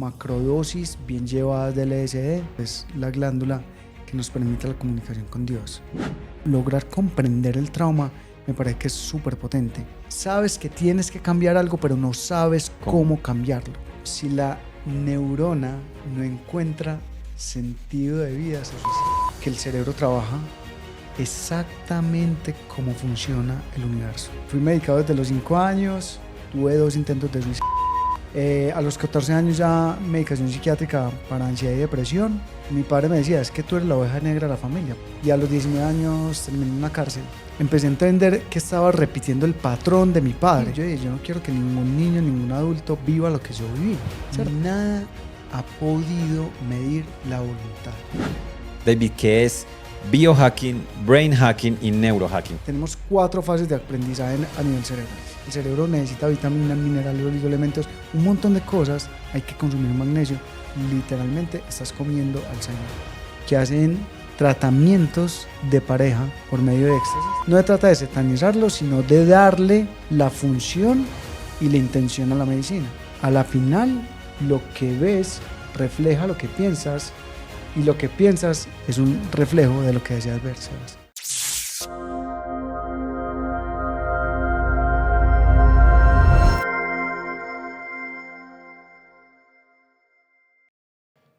Macrodosis bien llevadas de LSD es la glándula que nos permite la comunicación con Dios. Lograr comprender el trauma me parece que es súper potente. Sabes que tienes que cambiar algo, pero no sabes cómo cambiarlo. Si la neurona no encuentra sentido de vida, se suicida. Que el cerebro trabaja exactamente como funciona el universo. Fui medicado desde los 5 años, tuve 2 intentos de suicidio. A los 14 años ya medicación psiquiátrica para ansiedad y depresión. Mi padre me decía, es que tú eres la oveja negra de la familia. Y a los 19 años terminé en una cárcel. Empecé a entender que estaba repitiendo el patrón de mi padre. Yo dije, yo no quiero que ningún niño, ningún adulto viva lo que yo viví. ¿Cierto? Nada ha podido medir la voluntad. David, ¿qué es biohacking, brain hacking y neurohacking? Tenemos 4 fases de aprendizaje a nivel cerebral. El cerebro necesita vitaminas, minerales, oligoelementos, un montón de cosas. Hay que consumir magnesio. Literalmente estás comiendo Alzheimer. Que hacen tratamientos de pareja por medio de éxtasis. No se trata de satanizarlo, sino de darle la función y la intención a la medicina. A la final, lo que ves refleja lo que piensas y lo que piensas es un reflejo de lo que deseas ver, ¿sabes?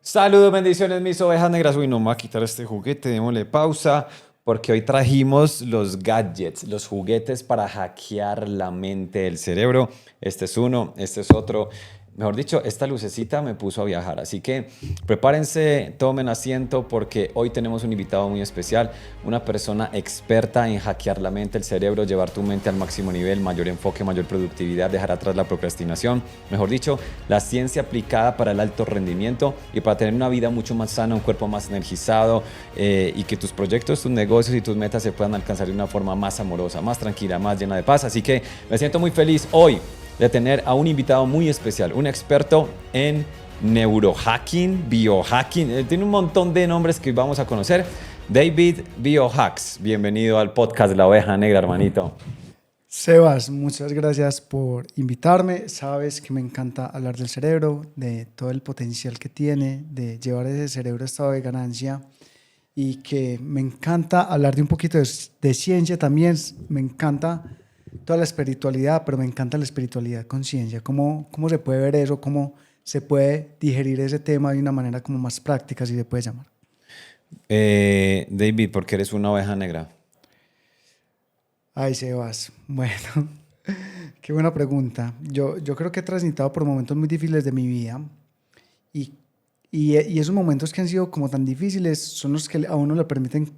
Saludos, bendiciones, mis ovejas negras. Uy, no me voy a quitar este juguete, démosle pausa, porque hoy trajimos los gadgets, los juguetes para hackear la mente del cerebro. Este es uno, este es otro. Mejor dicho, esta lucecita me puso a viajar, así que prepárense, tomen asiento porque hoy tenemos un invitado muy especial, una persona experta en hackear la mente, el cerebro, llevar tu mente al máximo nivel, mayor enfoque, mayor productividad, dejar atrás la procrastinación, mejor dicho, la ciencia aplicada para el alto rendimiento y para tener una vida mucho más sana, un cuerpo más energizado y que tus proyectos, tus negocios y tus metas se puedan alcanzar de una forma más amorosa, más tranquila, más llena de paz. Así que me siento muy feliz hoy de tener a un invitado muy especial, un experto en neurohacking, biohacking, tiene un montón de nombres que vamos a conocer. David Biohacks, bienvenido al podcast de la oveja negra, hermanito. Sebas, muchas gracias por invitarme. Sabes que me encanta hablar del cerebro, de todo el potencial que tiene, de llevar ese cerebro a estado de ganancia y que me encanta hablar de un poquito de ciencia también. Me encanta toda la espiritualidad, pero me encanta la espiritualidad con ciencia. ¿Cómo se puede ver eso? ¿Cómo se puede digerir ese tema de una manera como más práctica, si se puede llamar? David, ¿por qué eres una oveja negra? Ay, Sebas, bueno, qué buena pregunta. Yo creo que he transitado por momentos muy difíciles de mi vida y esos momentos que han sido como tan difíciles son los que a uno le permiten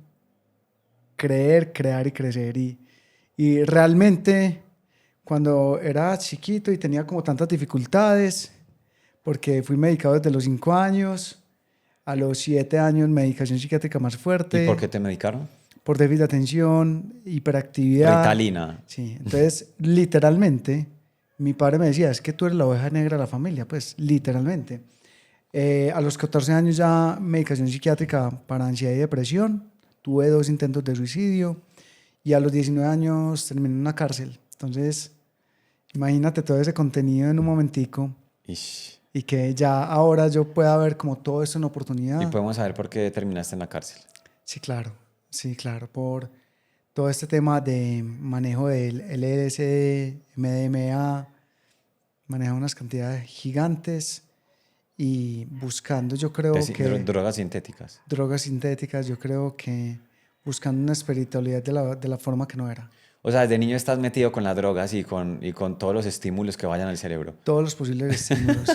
creer, crear y crecer. Y realmente cuando era chiquito y tenía como tantas dificultades, porque fui medicado desde los 5 años, a los 7 años medicación psiquiátrica más fuerte. ¿Y por qué te medicaron? Por déficit de atención, hiperactividad. Ritalina. Sí, entonces literalmente mi padre me decía, es que tú eres la oveja negra de la familia, pues literalmente. A los 14 años ya medicación psiquiátrica para ansiedad y depresión, tuve 2 intentos de suicidio y a los 19 años terminé en una cárcel. Entonces, imagínate todo ese contenido en un momentico. Ish. Y que ya ahora yo pueda ver como todo esto en oportunidad. ¿Y podemos saber por qué terminaste en la cárcel? Sí, claro, por todo este tema de manejo del LSD, MDMA, manejo unas cantidades gigantes y buscando, yo creo que... Drogas sintéticas. Drogas sintéticas, yo creo que buscando una espiritualidad de la forma que no era. O sea, desde niño estás metido con las drogas y con todos los estímulos que vayan al cerebro. Todos los posibles estímulos.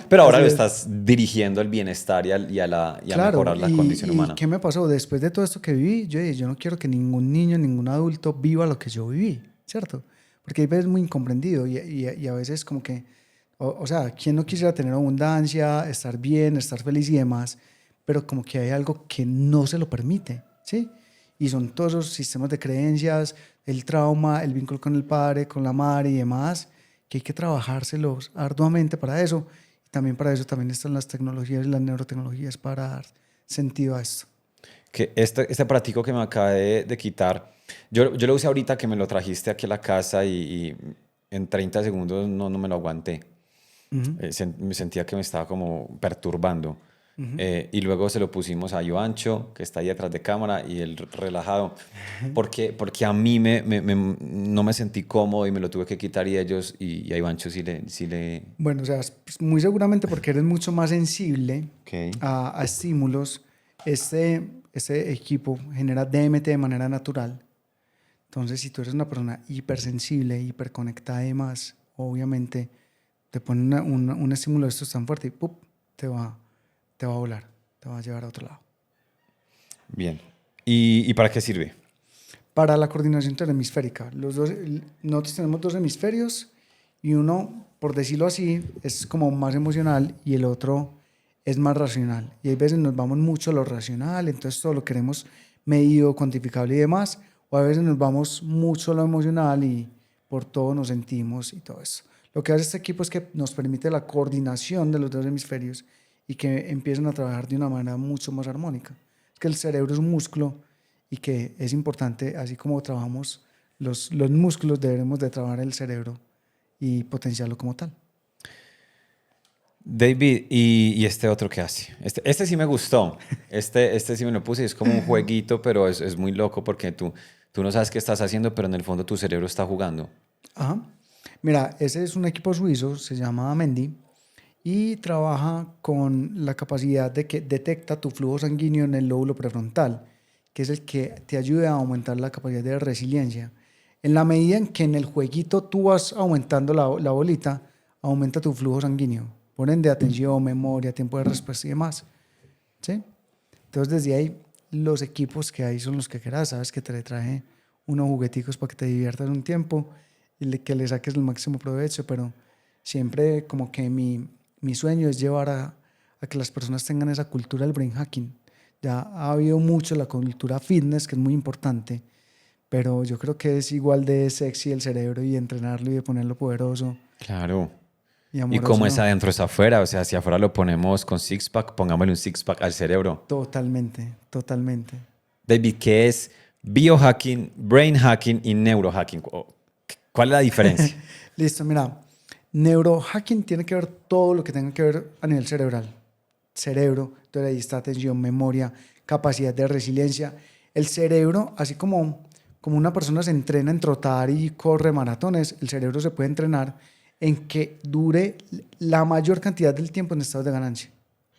Pero ahora Así lo es. estás dirigiendo al bienestar y a Claro, mejorar la condición humana. ¿Y qué me pasó? Después de todo esto que viví, yo dije, yo no quiero que ningún niño, ningún adulto viva lo que yo viví, ¿cierto? Porque hay veces muy incomprendido y a veces como que, o sea, ¿quién no quisiera tener abundancia, estar bien, estar feliz y demás? Pero como que hay algo que no se lo permite, ¿sí? Y son todos los sistemas de creencias, el trauma, el vínculo con el padre, con la madre y demás, que hay que trabajárselos arduamente para eso. Y también para eso también están las tecnologías y las neurotecnologías para dar sentido a esto. Que este aparatico que me acabé de quitar, yo lo usé ahorita que me lo trajiste aquí a la casa y en 30 segundos no me lo aguanté. Me sentía que me estaba como perturbando. Y luego se lo pusimos a Joancho, que está ahí detrás de cámara, y él relajado, porque a mí no me sentí cómodo y me lo tuve que quitar y ellos, y a Joancho sí le. Bueno, o sea, pues, muy seguramente porque eres mucho más sensible Ok. a estímulos. Este equipo genera DMT de manera natural. Entonces, si tú eres una persona hipersensible, hiperconectada y demás, obviamente te pone un estímulo de estos tan fuerte y ¡pup! Te va a volar, te va a llevar a otro lado. Bien. ¿Y para qué sirve? Para la coordinación interhemisférica, nosotros tenemos dos hemisferios y uno, por decirlo así, es como más emocional y el otro es más racional. Y hay veces nos vamos mucho a lo racional, entonces todo lo queremos medido, cuantificable y demás, o a veces nos vamos mucho a lo emocional y por todo nos sentimos y todo eso. Lo que hace este equipo es que nos permite la coordinación de los dos hemisferios y que empiecen a trabajar de una manera mucho más armónica. Es que el cerebro es un músculo y que es importante, así como trabajamos los músculos, deberemos de trabajar el cerebro y potenciarlo como tal. David, ¿y este otro qué hace? Este sí me gustó. Este sí me lo puse. Es como un jueguito, pero es muy loco porque tú no sabes qué estás haciendo, pero en el fondo tu cerebro está jugando. Ajá. Mira, ese es un equipo suizo, se llama Mendy, y trabaja con la capacidad de que detecta tu flujo sanguíneo en el lóbulo prefrontal, que es el que te ayuda a aumentar la capacidad de resiliencia. En la medida en que en el jueguito tú vas aumentando la bolita, aumenta tu flujo sanguíneo. Por ende, atención, memoria, tiempo de respuesta y demás. ¿Sí? Entonces, desde ahí, los equipos que hay son los que quieras. Sabes que te le traje unos jugueticos para que te diviertas un tiempo y que le saques el máximo provecho, pero siempre como que mi sueño es llevar a que las personas tengan esa cultura del brain hacking. Ya ha habido mucho la cultura fitness, que es muy importante, pero yo creo que es igual de sexy el cerebro y entrenarlo y de ponerlo poderoso Claro. y Y amoroso, como es ¿no? adentro es afuera, o sea, si afuera lo ponemos con six-pack, pongámosle un six-pack al cerebro. Totalmente, totalmente. David, ¿qué es biohacking, brain hacking y neurohacking? ¿Cuál es la diferencia? Listo, mira, neurohacking tiene que ver todo lo que tenga que ver a nivel cerebral. Cerebro, entonces ahí está atención, memoria, capacidad de resiliencia. El cerebro, así como una persona se entrena en trotar y corre maratones, el cerebro se puede entrenar en que dure la mayor cantidad del tiempo en estados de ganancia.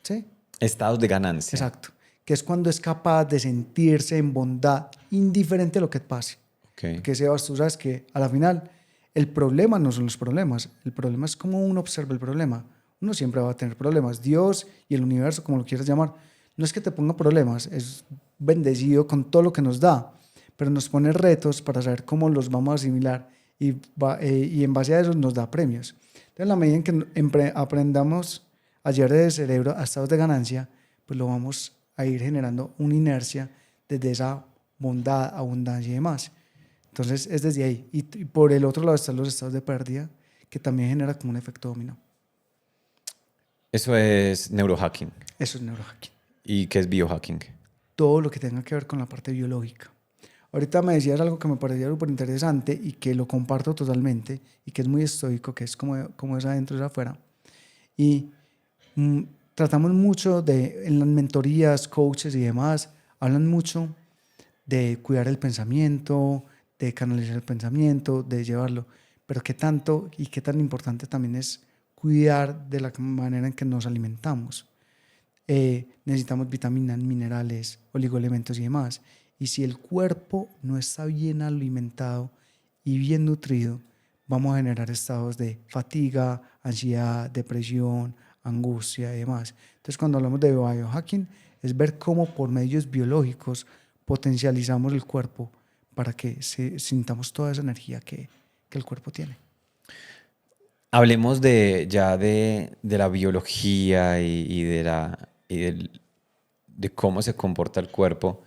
¿Sí? Estados de ganancia. Exacto. Que es cuando es capaz de sentirse en bondad, indiferente a lo que pase. Ok. Porque Sebas, tú sabes que a la final el problema no son los problemas, el problema es cómo uno observa el problema. Uno siempre va a tener problemas. Dios y el universo, como lo quieras llamar, no es que te ponga problemas, es bendecido con todo lo que nos da, pero nos pone retos para saber cómo los vamos a asimilar y en base a eso nos da premios. Entonces, en la medida en que aprendamos a llevar desde el cerebro a estados de ganancia, pues lo vamos a ir generando una inercia desde esa bondad, abundancia y demás. Entonces es desde ahí. Y por el otro lado están los estados de pérdida, que también genera como un efecto dominó. Eso es neurohacking. Eso es neurohacking. ¿Y qué es biohacking? Todo lo que tenga que ver con la parte biológica. Ahorita me decías algo que me parecía súper interesante y que lo comparto totalmente y que es muy estoico, que es como es adentro, es afuera. Y mm, tratamos mucho en las mentorías, coaches y demás, hablan mucho de cuidar el pensamiento, de canalizar el pensamiento, de llevarlo, pero qué tanto y qué tan importante también es cuidar de la manera en que nos alimentamos. Necesitamos vitaminas, minerales, oligoelementos y demás. Y si el cuerpo no está bien alimentado y bien nutrido, vamos a generar estados de fatiga, ansiedad, depresión, angustia y demás. Entonces, cuando hablamos de biohacking, es ver cómo por medios biológicos potencializamos el cuerpo para que sintamos toda esa energía que el cuerpo tiene. Hablemos de la biología de cómo se comporta el cuerpo.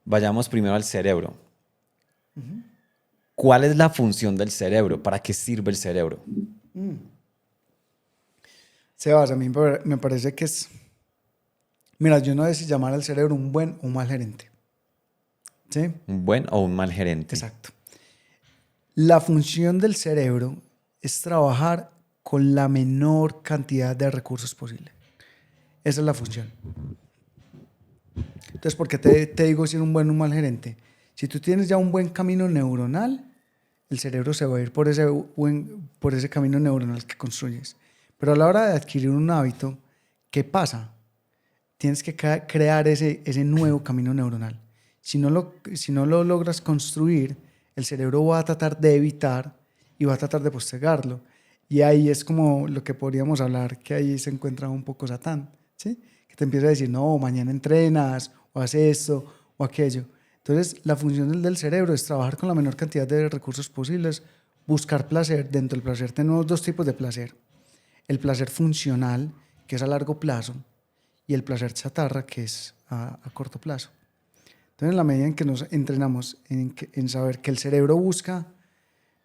Vayamos primero al cerebro. ¿Cuál es la función del cerebro? ¿Para qué sirve el cerebro? Sebas, a mí me parece que es... Mira, yo no sé si llamar al cerebro un buen o un mal gerente. ¿Sí? ¿Un buen o un mal gerente? Exacto. La función del cerebro es trabajar con la menor cantidad de recursos posible. Esa es la función. Entonces, ¿por qué te digo si eres un buen o un mal gerente? Si tú tienes ya un buen camino neuronal, el cerebro se va a ir por ese camino neuronal que construyes. Pero a la hora de adquirir un hábito, ¿qué pasa? Tienes que crear ese nuevo camino neuronal. Si no lo logras construir, el cerebro va a tratar de evitar y va a tratar de postergarlo. Y ahí es como lo que podríamos hablar, que ahí se encuentra un poco Satán, ¿sí? Que te empieza a decir, no, mañana entrenas, o haces esto, o aquello. Entonces, la función del cerebro es trabajar con la menor cantidad de recursos posibles, buscar placer. Dentro del placer tenemos dos tipos de placer. El placer funcional, que es a largo plazo, y el placer chatarra, que es a corto plazo. Entonces, en la medida en que nos entrenamos en saber que el cerebro busca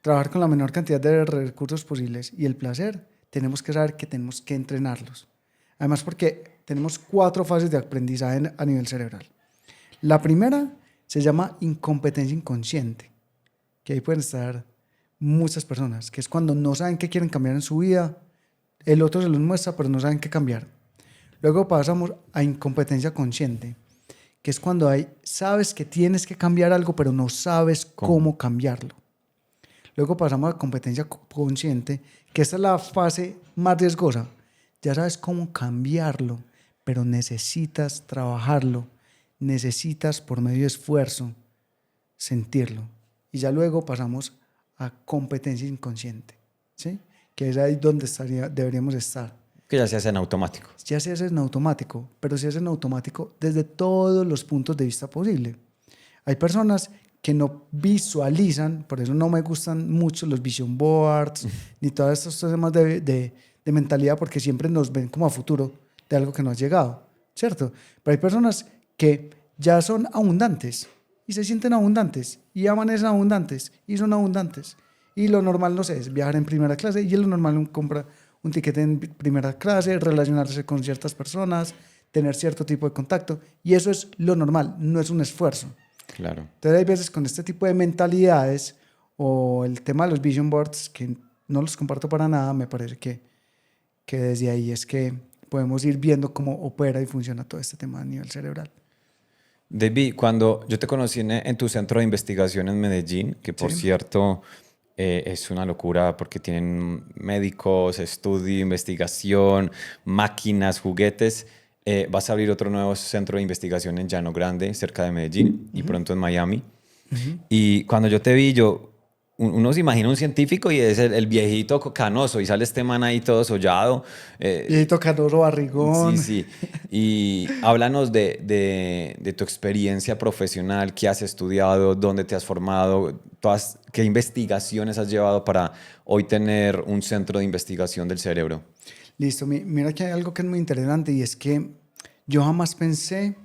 trabajar con la menor cantidad de recursos posibles y el placer, tenemos que saber que tenemos que entrenarlos. Además, porque tenemos 4 fases de aprendizaje a nivel cerebral. La primera se llama incompetencia inconsciente, que ahí pueden estar muchas personas, que es cuando no saben qué quieren cambiar en su vida, el otro se los muestra, pero no saben qué cambiar. Luego pasamos a incompetencia consciente, que es cuando sabes que tienes que cambiar algo, pero no sabes cómo cambiarlo. Luego pasamos a competencia consciente, que esta es la fase más riesgosa. Ya sabes cómo cambiarlo, pero necesitas trabajarlo, necesitas por medio de esfuerzo sentirlo. Y ya luego pasamos a competencia inconsciente, ¿sí? Que es ahí donde deberíamos estar. Que ya se hace en automático. Ya se hace en automático, pero se hace en automático desde todos los puntos de vista posible. Hay personas que no visualizan, por eso no me gustan mucho los vision boards, ni todos estos temas de mentalidad, porque siempre nos ven como a futuro de algo que no ha llegado, ¿cierto? Pero hay personas que ya son abundantes y se sienten abundantes y amanecen abundantes y son abundantes. Y lo normal, no sé, es viajar en primera clase y es lo normal comprar un tiquete en primera clase, relacionarse con ciertas personas, tener cierto tipo de contacto, y eso es lo normal, no es un esfuerzo. Claro. Entonces hay veces con este tipo de mentalidades o el tema de los vision boards, que no los comparto para nada, me parece que desde ahí es que podemos ir viendo cómo opera y funciona todo este tema a nivel cerebral. David, cuando yo te conocí en tu centro de investigación en Medellín, que por Sí. cierto es una locura porque tienen médicos, estudio, investigación, máquinas, juguetes. Vas a abrir otro nuevo centro de investigación en Llano Grande, cerca de Medellín, y pronto en Miami. Y cuando yo te vi, uno se imagina un científico y es el viejito canoso y sale este man ahí todo sollado. Y Tocadoro Sí, Barrigón. sí. Y háblanos de tu experiencia profesional, qué has estudiado, dónde te has formado, qué investigaciones has llevado para hoy tener un centro de investigación del cerebro. Listo, mira que hay algo que es muy interesante y es que yo jamás pensé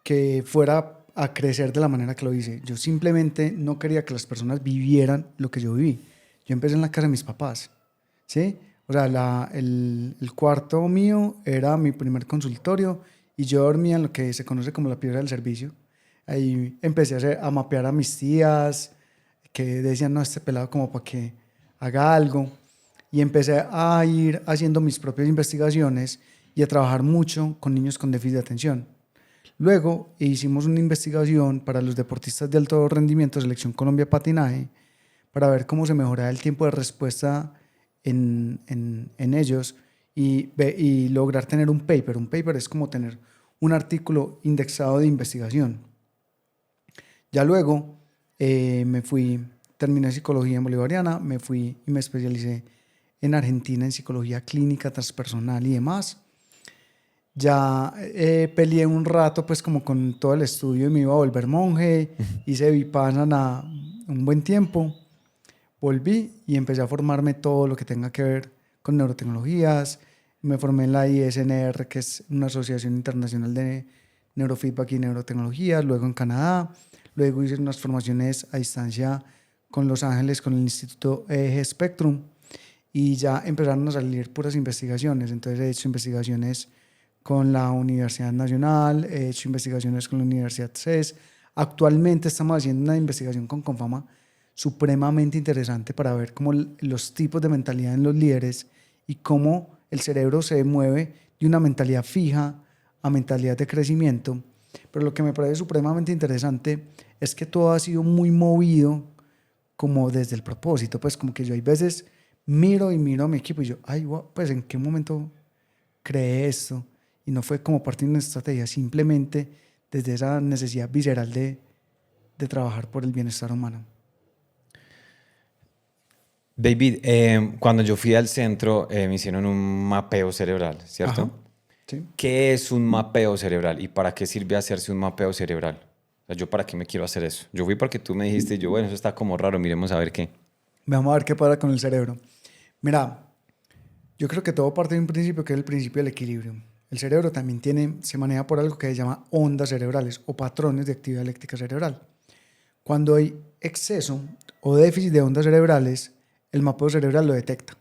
que fuera a crecer de la manera que lo hice. Yo simplemente no quería que las personas vivieran lo que yo viví. Yo empecé en la casa de mis papás, ¿sí? O sea, el cuarto mío era mi primer consultorio y yo dormía en lo que se conoce como la piedra del servicio. Ahí empecé a mapear a mis tías que decían, no, este pelado como para que haga algo. Y empecé a ir haciendo mis propias investigaciones y a trabajar mucho con niños con déficit de atención. Luego hicimos una investigación para los deportistas de alto rendimiento, Selección Colombia Patinaje, para ver cómo se mejoraba el tiempo de respuesta en ellos y lograr tener un paper. Un paper es como tener un artículo indexado de investigación. Ya luego terminé psicología en Bolivariana, me fui y me especialicé en Argentina en psicología clínica transpersonal y demás. Ya peleé un rato pues como con todo el estudio y me iba a volver monje, hice vipassana un buen tiempo, volví y empecé a formarme todo lo que tenga que ver con neurotecnologías, me formé en la ISNR, que es una asociación internacional de neurofeedback y neurotecnologías, luego en Canadá, luego hice unas formaciones a distancia con Los Ángeles, con el Instituto EG Spectrum, y ya empezaron a salir puras investigaciones, entonces he hecho investigaciones con la Universidad Nacional, he hecho investigaciones con la Universidad CES. Actualmente estamos haciendo una investigación con Confama supremamente interesante para ver cómo los tipos de mentalidad en los líderes y cómo el cerebro se mueve de una mentalidad fija a mentalidad de crecimiento. Pero lo que me parece supremamente interesante es que todo ha sido muy movido como desde el propósito, pues como que yo hay veces miro y miro a mi equipo y yo, ay, wow, pues en qué momento creé esto, y no fue como parte de una estrategia, simplemente desde esa necesidad visceral de trabajar por el bienestar humano. David, cuando yo fui al centro, me hicieron un mapeo cerebral, Ajá, ¿cierto? sí. ¿Qué es un mapeo cerebral y para qué sirve hacerse un mapeo cerebral? O sea, ¿yo para qué me quiero hacer eso? Yo fui porque tú me dijiste, y yo, bueno, eso está como raro, miremos a ver qué. Vamos a ver qué pasa con el cerebro. Mira, yo creo que todo parte de un principio que es el principio del equilibrio. El cerebro también se maneja por algo que se llama ondas cerebrales o patrones de actividad eléctrica cerebral. Cuando hay exceso o déficit de ondas cerebrales, el mapeo cerebral lo detecta.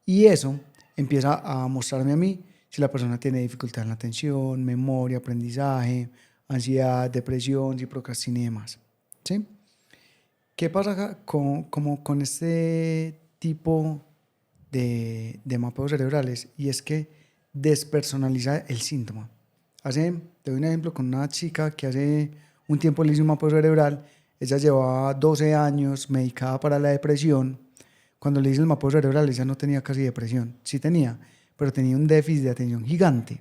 Y eso empieza a mostrarme a mí si la persona tiene dificultad en la atención, memoria, aprendizaje, ansiedad, depresión, si procrastina y demás. ¿Sí? ¿Qué pasa con este tipo de mapeos cerebrales? Y es que despersonaliza el síntoma. Te doy un ejemplo con una chica que hace un tiempo le hice un mapeo cerebral. Ella llevaba 12 años medicada para la depresión. Cuando le hice el mapeo cerebral, ella no tenía casi depresión. Sí tenía, pero tenía un déficit de atención gigante.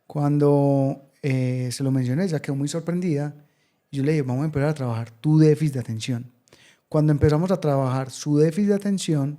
Cuando se lo mencioné, ella quedó muy sorprendida. Y yo le dije, vamos a empezar a trabajar tu déficit de atención. Cuando empezamos a trabajar su déficit de atención,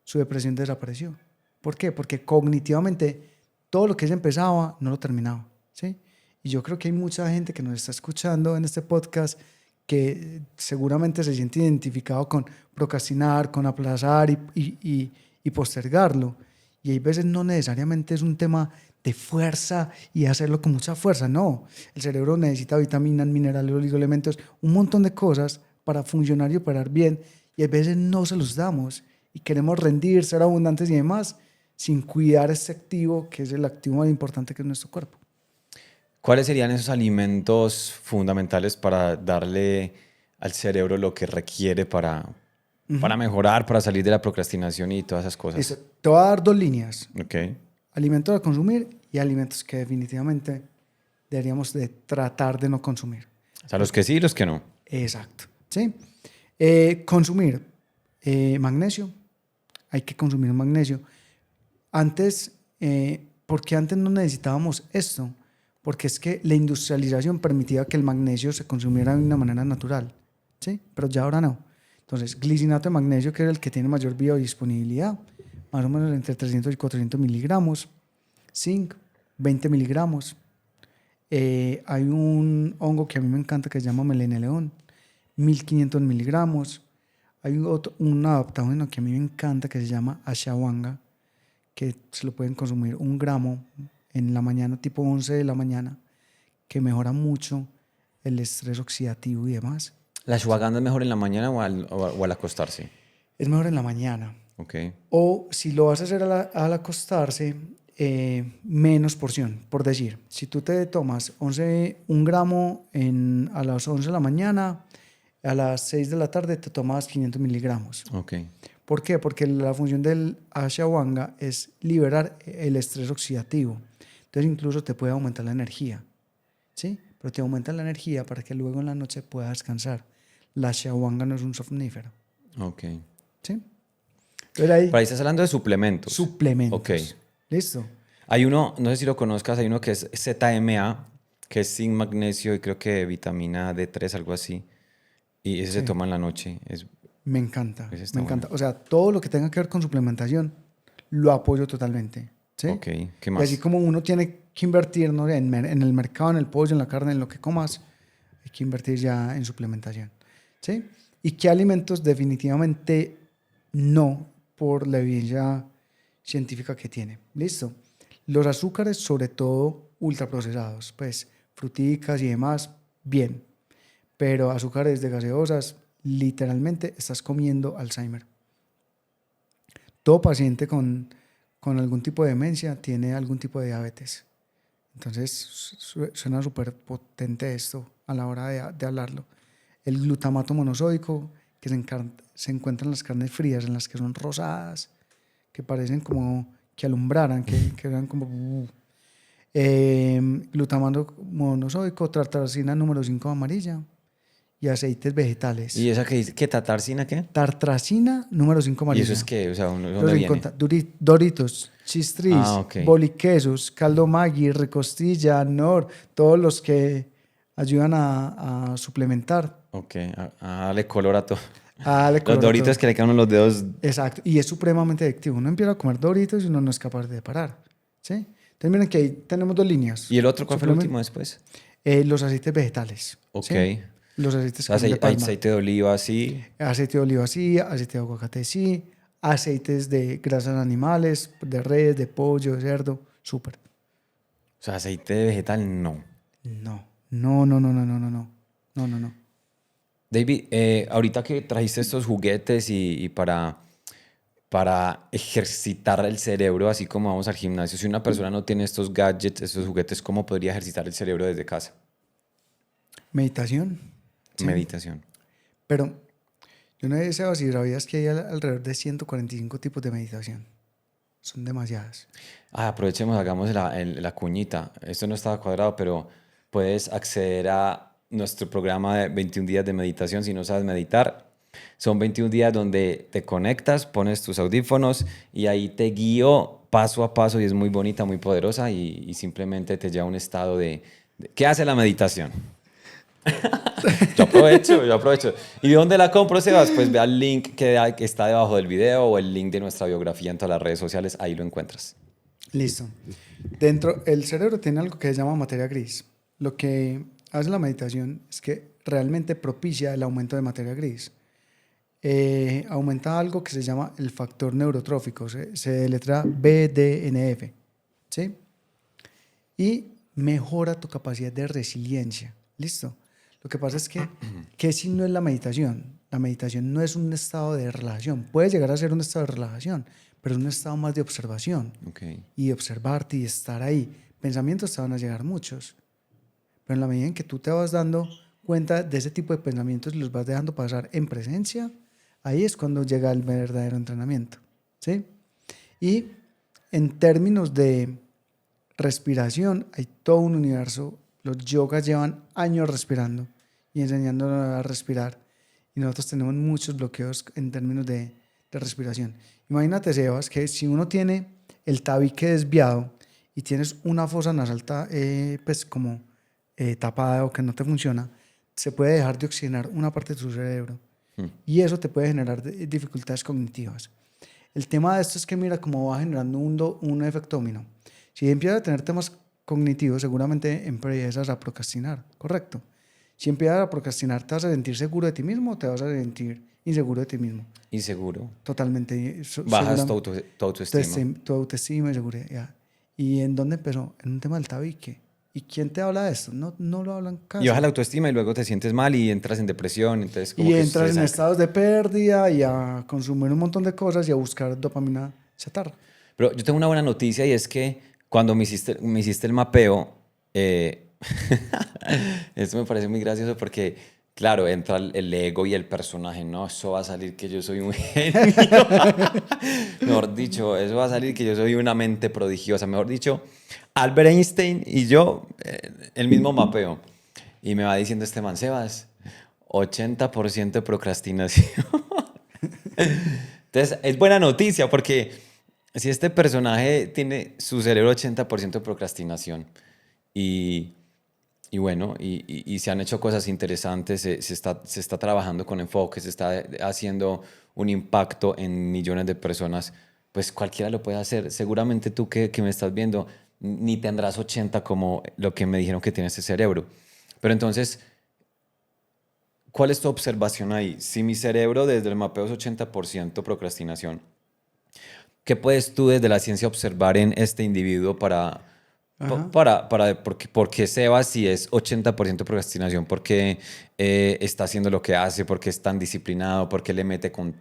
su depresión desapareció. ¿Por qué? Porque cognitivamente todo lo que ella empezaba no lo terminaba, ¿sí? Y yo creo que hay mucha gente que nos está escuchando en este podcast que seguramente se siente identificado con procrastinar, con aplazar y postergarlo. Y hay veces no necesariamente es un tema de fuerza y hacerlo con mucha fuerza, no. El cerebro necesita vitaminas, minerales, oligoelementos, un montón de cosas para funcionar y operar bien, y a veces no se los damos y queremos rendir, ser abundantes y demás, sin cuidar este activo que es el activo más importante que es nuestro cuerpo. ¿Cuáles serían esos alimentos fundamentales para darle al cerebro lo que requiere para mejorar, para salir de la procrastinación y todas esas Listo. cosas? Te voy a dar dos líneas, Ok. alimentos a consumir y alimentos que definitivamente deberíamos de tratar de no consumir. O sea, los que sí y los que no. Exacto. ¿Sí? Consumir magnesio, hay que consumir magnesio. Antes, porque antes no necesitábamos esto, porque es que la industrialización permitía que el magnesio se consumiera de una manera natural, ¿sí? Pero ya ahora no. Entonces, glicinato de magnesio, que es el que tiene mayor biodisponibilidad, más o menos entre 300 y 400 miligramos, zinc, 20 miligramos. Hay un hongo que a mí me encanta que se llama meleneleón, 1500 miligramos. Hay un adaptógeno que a mí me encanta que se llama ashwagandha, que se lo pueden consumir 1 gramo en la mañana, tipo 11 de la mañana, que mejora mucho el estrés oxidativo y demás. ¿La ashwagandha es mejor en la mañana o al acostarse? Es mejor en la mañana. Ok. O si lo vas a hacer al acostarse, menos porción, por decir. Si tú te tomas 1 gramo a las 11 de la mañana, a las 6 de la tarde te tomas 500 miligramos. Ok. ¿Por qué? Porque la función del ashwagandha es liberar el estrés oxidativo. Entonces incluso te puede aumentar la energía, ¿sí? Pero te aumenta la energía para que luego en la noche puedas descansar. La ashwagandha no es un somnífero, Ok. ¿sí? Entonces hay Pero ahí estás hablando de suplementos. Ok. suplementos. ¿Listo? Hay uno, no sé si lo conozcas, hay uno que es ZMA, que es zinc, magnesio y creo que vitamina D3, algo así. Y ese se Sí. toma en la noche. Me encanta, Ese está me bueno. encanta. O sea, todo lo que tenga que ver con suplementación, lo apoyo totalmente, ¿sí? Ok. ¿Qué Y así más? como uno tiene que invertir, ¿no? en el mercado, en el pollo, en la carne, en lo que comas, hay que invertir ya en suplementación, ¿sí? ¿Y qué alimentos definitivamente no por la evidencia científica que tiene? Listo. Los azúcares, sobre todo ultraprocesados, pues fruticas y demás, bien, pero azúcares de gaseosas, literalmente estás comiendo Alzheimer. Todo paciente con algún tipo de demencia tiene algún tipo de diabetes. Entonces suena súper potente esto a la hora de hablarlo. el glutamato monosódico, que se encuentra en las carnes frías, en las que son rosadas, que parecen como que alumbraran, que eran como... glutamato monosódico, tartracina número 5 amarilla y aceites vegetales. ¿Y esa que dice? ¿Qué tatarcina qué? Tartracina número 5 ¿Y eso es amarilla. qué? O sea, ¿dónde Los viene? encuentra Doritos, Ah, Chistris, ok. Boliquesos, Caldo Maggi, Recostilla, Nor, todos los que ayudan a suplementar, Ok, dale color a todo. a darle Los color a doritos todo. que le quedan a uno los dedos. Exacto, y es supremamente adictivo. Uno empieza a comer Doritos y uno no es capaz de parar. ¿Sí? Entonces miren que ahí tenemos dos líneas. ¿Y el otro cuál fue el Suplemen- último después? los aceites vegetales. Ok. ¿Sí? Los aceites que son de Aceite, palma. aceite de oliva, sí. Aceite de oliva sí, aceite de aguacate sí, aceites de grasas animales, de res, de pollo, de cerdo, súper. O sea, aceite de vegetal, no. No, no, no, no, no, no, no, no, no, no, no. David, ahorita que trajiste estos juguetes y para ejercitar el cerebro, así como vamos al gimnasio, si una persona no tiene estos gadgets, estos juguetes, ¿cómo podría ejercitar el cerebro desde casa? Meditación, sí. Meditación. Pero yo no sé, Sebas, si sabías que hay alrededor de 145 tipos de meditación. Son demasiadas. Aprovechemos, hagamos la cuñita. Esto no estaba cuadrado, pero puedes acceder a nuestro programa de 21 días de meditación si no sabes meditar. Son 21 días donde te conectas, pones tus audífonos y ahí te guío paso a paso y es muy bonita, muy poderosa y simplemente te lleva a un estado ¿Qué hace la meditación? Yo aprovecho, yo aprovecho. ¿Y de dónde la compro, Sebas? Pues ve al link que está debajo del video o el link de nuestra biografía en todas las redes sociales, ahí lo encuentras. Listo. El cerebro tiene algo que se llama materia gris. Lo que hace la meditación es que realmente propicia el aumento de materia gris. Aumenta algo que se llama el factor neurotrófico, se deletrea BDNF, ¿sí? Y mejora tu capacidad de resiliencia. ¿Listo? Lo que pasa es que si no es la meditación. La meditación no es un estado de relajación. Puede llegar a ser un estado de relajación, pero es un estado más de observación Okay. y observarte y estar ahí. Pensamientos te van a llegar muchos, pero en la medida en que tú te vas dando cuenta de ese tipo de pensamientos y los vas dejando pasar en presencia, ahí es cuando llega el verdadero entrenamiento, ¿sí? Y en términos de respiración, hay todo un universo. Los yogas llevan años respirando y enseñándonos a respirar. Y nosotros tenemos muchos bloqueos en términos de respiración. Imagínate, Sebas, que si uno tiene el tabique desviado y tienes una fosa nasal pues como tapada o que no te funciona, se puede dejar de oxigenar una parte de tu cerebro. Y eso te puede generar dificultades cognitivas. El tema de esto es que mira cómo va generando un efecto dominó. Si empiezas a tener temas cognitivos, seguramente empiezas a procrastinar, ¿correcto? Si empiezas a procrastinar, ¿te vas a sentir seguro de ti mismo o te vas a sentir inseguro de ti mismo? Inseguro. Totalmente, Bajas tu, seguramente. tu autoestima. Tu autoestima y seguridad. ¿Y en dónde empezó? En un tema del tabique. ¿Y quién te habla de esto? No, no lo hablan Y baja casi. la autoestima y luego te sientes mal y entras en depresión, entonces como Y que se entras en saca. estados de pérdida y a consumir un montón de cosas y a buscar dopamina chatarra. Pero yo tengo una buena noticia y es que cuando me hiciste el mapeo, esto me parece muy gracioso porque, claro, entra el ego y el personaje, no, eso va a salir que yo soy un genio. Mejor dicho, eso va a salir que yo soy una mente prodigiosa. Mejor dicho, Albert Einstein y yo, el mismo mapeo. Y me va diciendo este man, Sebas, 80% de procrastinación. Entonces, es buena noticia porque si este personaje tiene su cerebro 80% de procrastinación y, y bueno, y se han hecho cosas interesantes, se está trabajando con enfoque, se está haciendo un impacto en millones de personas, pues cualquiera lo puede hacer. Seguramente tú que me estás viendo ni tendrás 80 como lo que me dijeron que tiene este cerebro. Pero entonces, ¿cuál es tu observación ahí? Si mi cerebro desde el mapeo es 80% procrastinación, ¿qué puedes tú desde la ciencia observar en este individuo Ajá. por qué Sebas si es 80% procrastinación? ¿Por qué está haciendo lo que hace? ¿Por qué es tan disciplinado? ¿Por qué le mete con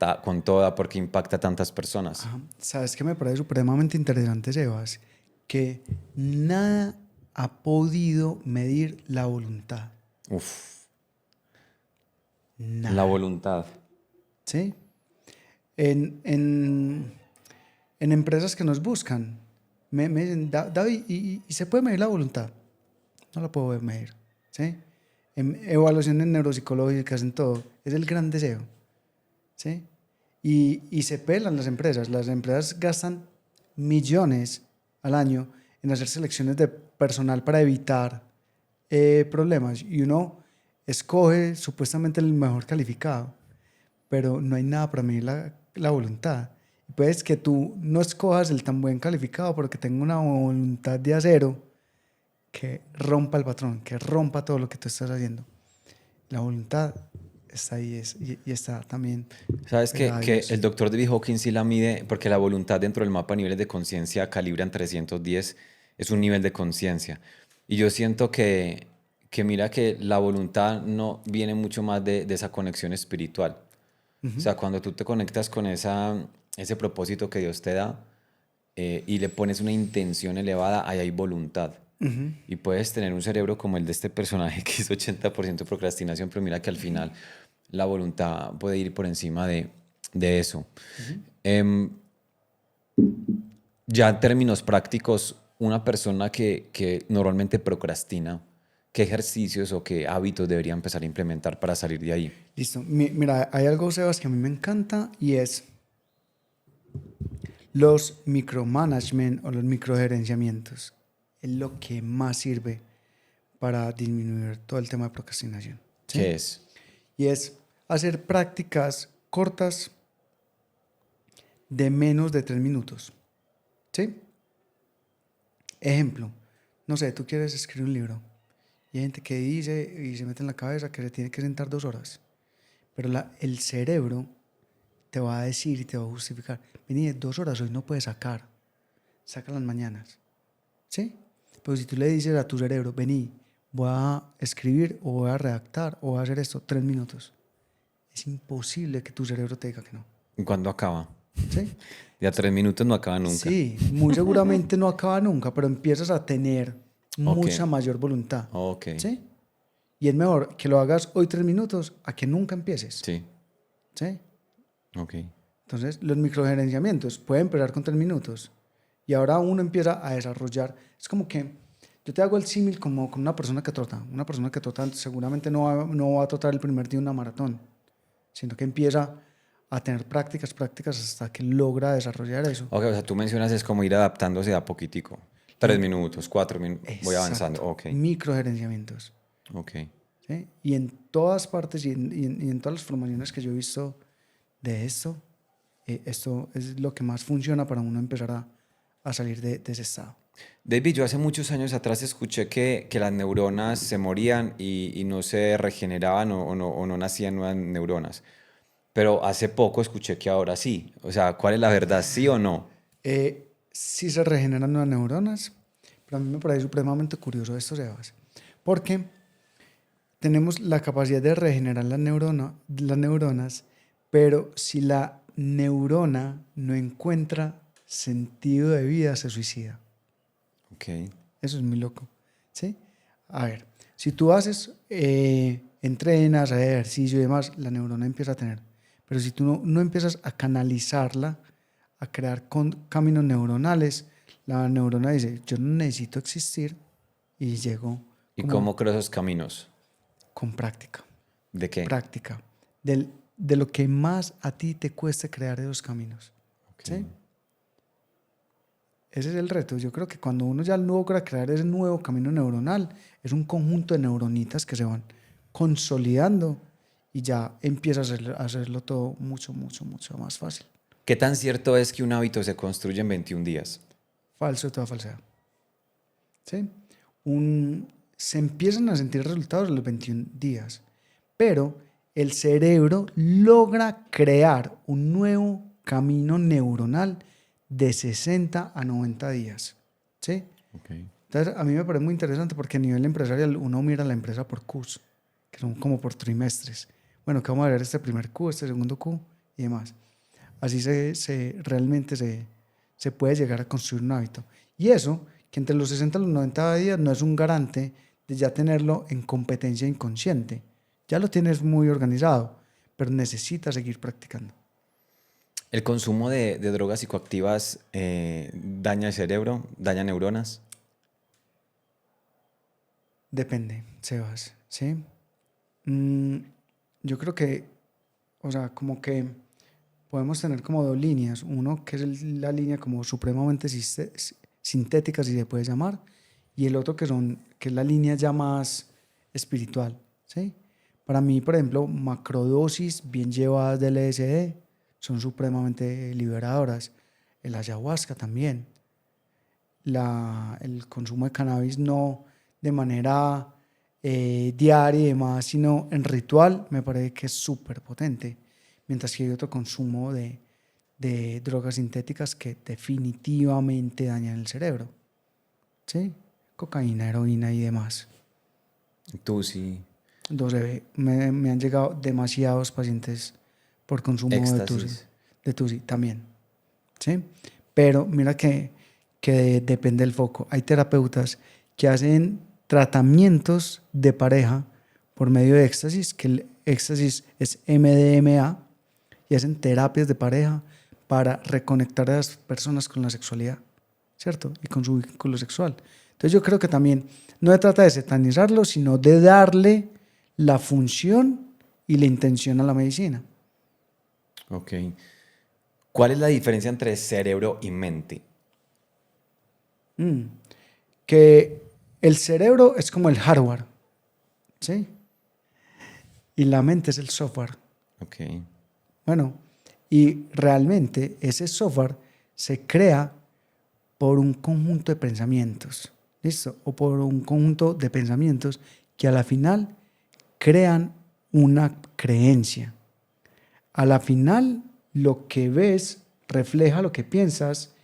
toda? ¿Por qué impacta a tantas personas? Ajá. ¿Sabes qué me parece supremamente interesante, Sebas? Que nada ha podido medir la voluntad. Uf, La Nada. voluntad. ¿Sí? En, en, en empresas que nos buscan, me dicen, David, ¿y se puede medir la voluntad? No la puedo medir. ¿Sí? En evaluaciones neuropsicológicas, en todo, es el gran deseo. ¿Sí? Y se pelan las empresas. Las empresas gastan millones al año en hacer selecciones de personal para evitar problemas. Y uno escoge supuestamente el mejor calificado, pero no hay nada para medir la voluntad. Y puedes que tú no escojas el tan buen calificado, pero que tenga una voluntad de acero que rompa el patrón, que rompa todo lo que tú estás haciendo. La voluntad está ahí y está también ¿Sabes pegada a que Dios. el doctor David Hawkins sí la mide? Porque la voluntad dentro del mapa de niveles de conciencia calibra en 310, es un nivel de conciencia. Y yo siento que mira que la voluntad no viene mucho más de esa conexión espiritual. O sea, cuando tú te conectas con ese propósito que Dios te da y le pones una intención elevada, ahí hay voluntad. Y puedes tener un cerebro como el de este personaje que es 80% procrastinación, pero mira que al final la voluntad puede ir por encima de eso. Em, ya en términos prácticos, una persona que normalmente procrastina, ¿qué ejercicios o qué hábitos debería empezar a implementar para salir de ahí? Listo. Mira, hay algo, Sebas, que a mí me encanta y es los micromanagement o los microgerenciamientos. Es lo que más sirve para disminuir todo el tema de procrastinación. ¿Sí? ¿Qué es? Y es hacer prácticas cortas de menos de 3 minutos. ¿Sí? Ejemplo, no sé, tú quieres escribir un libro y hay gente que dice y se mete en la cabeza que se tiene que sentar 2 horas, pero el cerebro te va a decir y te va a justificar, vení, 2 horas hoy no puedes saca las mañanas, ¿sí? Pero si tú le dices a tu cerebro, vení, voy a escribir o voy a redactar o voy a hacer esto 3 minutos, es imposible que tu cerebro te diga que no, ¿Cuándo acaba? ¿sí? De a 3 minutos no acaba nunca. Sí, muy seguramente no acaba nunca, pero empiezas a tener Ok, mucha mayor voluntad, ok, ¿sí? Y es mejor que lo hagas hoy 3 minutos a que nunca empieces, sí, ¿sí? ok. Entonces, los microgerenciamientos pueden empezar con 3 minutos y ahora uno empieza a desarrollar. Es como que yo te hago el símil como con una persona que trota. Una persona que trota seguramente no va a trotar el primer día una maratón, sino que empieza a tener prácticas hasta que logra desarrollar eso. Ok, o sea, tú mencionas es como ir adaptándose de a poquitico. Y 3 minutos, 4 minutos, voy avanzando. exacto, Ok, microgerenciamientos. ok. ¿Sí? Y en todas partes y en todas las formaciones que yo he visto de esto es lo que más funciona para uno empezar a salir de ese estado. David, yo hace muchos años atrás escuché que las neuronas se morían y no se regeneraban o no nacían nuevas neuronas. Pero hace poco escuché que ahora sí. O sea, ¿cuál es la verdad? ¿Sí o no? Sí se regeneran nuevas neuronas, pero a mí me parece supremamente curioso esto, Sebas, porque tenemos la capacidad de regenerar las neuronas, pero si la neurona no encuentra sentido de vida, se suicida. Ok. Eso es muy loco, ¿sí? A ver, si tú entrenas, haces ejercicio y demás, la neurona empieza a tener. Pero si tú no empiezas a canalizarla, a crear caminos neuronales, la neurona dice, yo no necesito existir y llego ¿Y como cómo creo esos caminos? con práctica, ¿De qué? práctica, de lo que más a ti te cueste crear esos caminos, Ok. ¿sí? Ese es el reto. Yo creo que cuando uno ya logra crear ese nuevo camino neuronal, es un conjunto de neuronitas que se van consolidando y ya empieza a hacerlo todo mucho, mucho, mucho más fácil. ¿Qué tan cierto es que un hábito se construye en 21 días? Falso de toda falsedad. ¿Sí? Se empiezan a sentir resultados a los 21 días, pero el cerebro logra crear un nuevo camino neuronal de 60 a 90 días. ¿Sí? Ok. Entonces, a mí me parece muy interesante porque a nivel empresarial uno mira la empresa por Qs, que son como por trimestres. Bueno, que vamos a ver este primer Q, este segundo Q y demás. Así realmente se puede llegar a construir un hábito. Y eso, que entre los 60 y los 90 días no es un garante de ya tenerlo en competencia inconsciente. Ya lo tienes muy organizado, pero necesitas seguir practicando. ¿El consumo de drogas psicoactivas daña el cerebro, daña neuronas? Depende, Sebas, ¿sí? Mm, yo creo que, o sea, como que podemos tener como dos líneas. Uno que es la línea como supremamente sintética, si se puede llamar, y el otro que es la línea ya más espiritual, ¿sí? Para mí, por ejemplo, macrodosis bien llevadas de LSD son supremamente liberadoras. El ayahuasca también. El consumo de cannabis no de manera diaria y demás, sino en ritual, me parece que es súper potente. Mientras que hay otro consumo de drogas sintéticas que definitivamente dañan el cerebro. ¿Sí? Cocaína, heroína y demás. Tú sí, 12, me han llegado demasiados pacientes por consumo éxtasis. de tusi también. ¿Sí? Pero mira que depende del foco. Hay terapeutas que hacen tratamientos de pareja por medio de éxtasis, que el éxtasis es MDMA, y hacen terapias de pareja para reconectar a las personas con la sexualidad, ¿cierto? Y con su vínculo sexual. Entonces yo creo que también no se trata de satanizarlo, sino de darle la función y la intención a la medicina. Ok. ¿Cuál es la diferencia entre cerebro y mente? Mm. Que el cerebro es como el hardware, ¿sí? Y la mente es el software. Ok. Bueno, y realmente ese software se crea por un conjunto de pensamientos, ¿listo? O por un conjunto de pensamientos que a la final crean una creencia. A la final, lo que ves refleja lo que piensas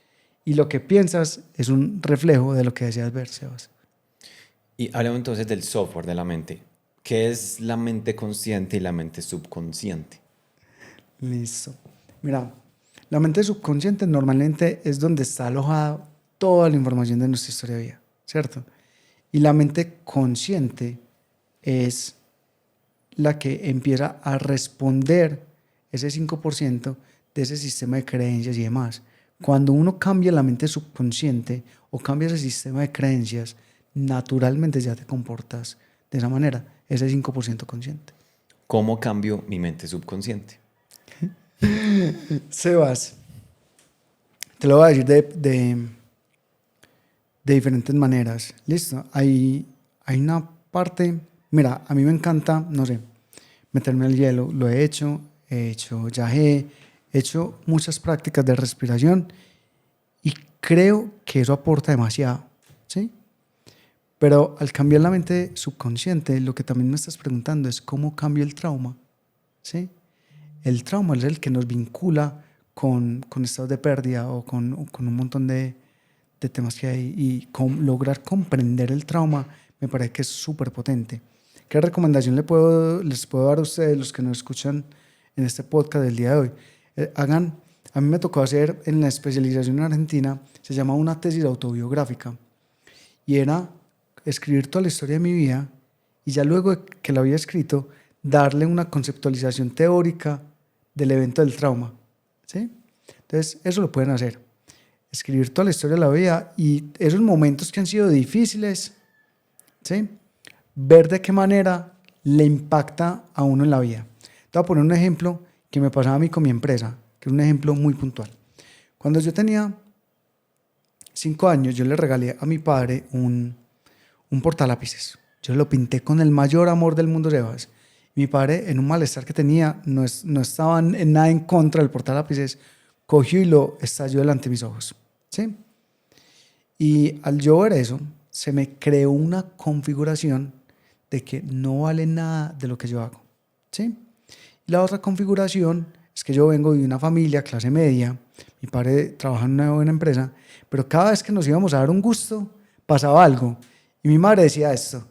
y lo que piensas es un reflejo de lo que deseas ver, Sebas. Y hablemos entonces del software de la mente. ¿Qué es la mente consciente y la mente subconsciente? Listo. Mira, la mente subconsciente normalmente es donde está alojada toda la información de nuestra historia de vida, ¿cierto? Y la mente consciente es la que empieza a responder ese 5% de ese sistema de creencias y demás. Cuando uno cambia la mente subconsciente o cambia ese sistema de creencias, naturalmente ya te comportas de esa manera, ese 5% consciente. ¿Cómo cambio mi mente subconsciente? Sebas, te lo voy a decir de diferentes maneras. Listo. Hay una parte, mira, a mí me encanta, no sé, meterme al hielo. Lo he hecho yagé, he hecho muchas prácticas de respiración y creo que eso aporta demasiado, ¿sí? Pero al cambiar la mente subconsciente, lo que también me estás preguntando es cómo cambio el trauma, ¿sí? El trauma es el que nos vincula con estados de pérdida o con un montón de temas que hay y lograr comprender el trauma me parece que es súper potente. ¿Qué recomendación les puedo dar a ustedes, los que nos escuchan en este podcast del día de hoy? A mí me tocó hacer en la especialización en Argentina, se llama una tesis autobiográfica y era escribir toda la historia de mi vida y ya luego de que la había escrito, darle una conceptualización teórica del evento del trauma, ¿sí? Entonces, eso lo pueden hacer. Escribir toda la historia de la vida y esos momentos que han sido difíciles, ¿sí? Ver de qué manera le impacta a uno en la vida. Te voy a poner un ejemplo que me pasaba a mí con mi empresa, que es un ejemplo muy puntual. Cuando yo tenía 5 años, yo le regalé a mi padre un portalápices. Yo lo pinté con el mayor amor del mundo, Sebas. Mi padre, en un malestar que tenía, no estaba en nada en contra del portalápices, cogió y lo estalló delante de mis ojos, ¿sí? Y al yo ver eso, se me creó una configuración de que no vale nada de lo que yo hago, ¿sí? Y la otra configuración es que yo vengo de una familia clase media, mi padre trabaja en una buena empresa, pero cada vez que nos íbamos a dar un gusto, pasaba algo. Y mi madre decía esto: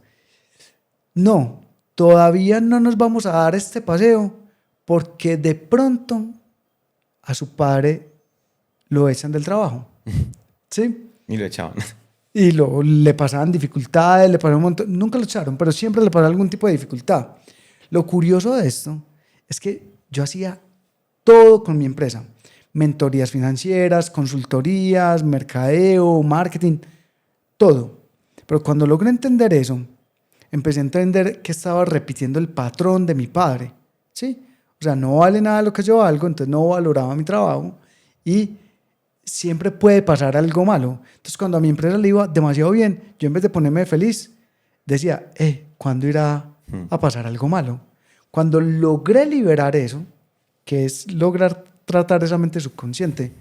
no, todavía no nos vamos a dar este paseo porque de pronto a su padre lo echan del trabajo, ¿sí? Y lo echaban. Y le pasaban dificultades, le pasaban un montón, nunca lo echaron, pero siempre le pasaba algún tipo de dificultad. Lo curioso de esto es que yo hacía todo con mi empresa. Mentorías financieras, consultorías, mercadeo, marketing, todo. Pero cuando logré entender eso, empecé a entender que estaba repitiendo el patrón de mi padre, ¿sí? O sea, no vale nada lo que yo valgo, entonces no valoraba mi trabajo y siempre puede pasar algo malo. Entonces, cuando a mi empresa le iba demasiado bien, yo en vez de ponerme feliz, decía, ¿cuándo irá a pasar algo malo? Cuando logré liberar eso, que es lograr tratar esa mente subconsciente,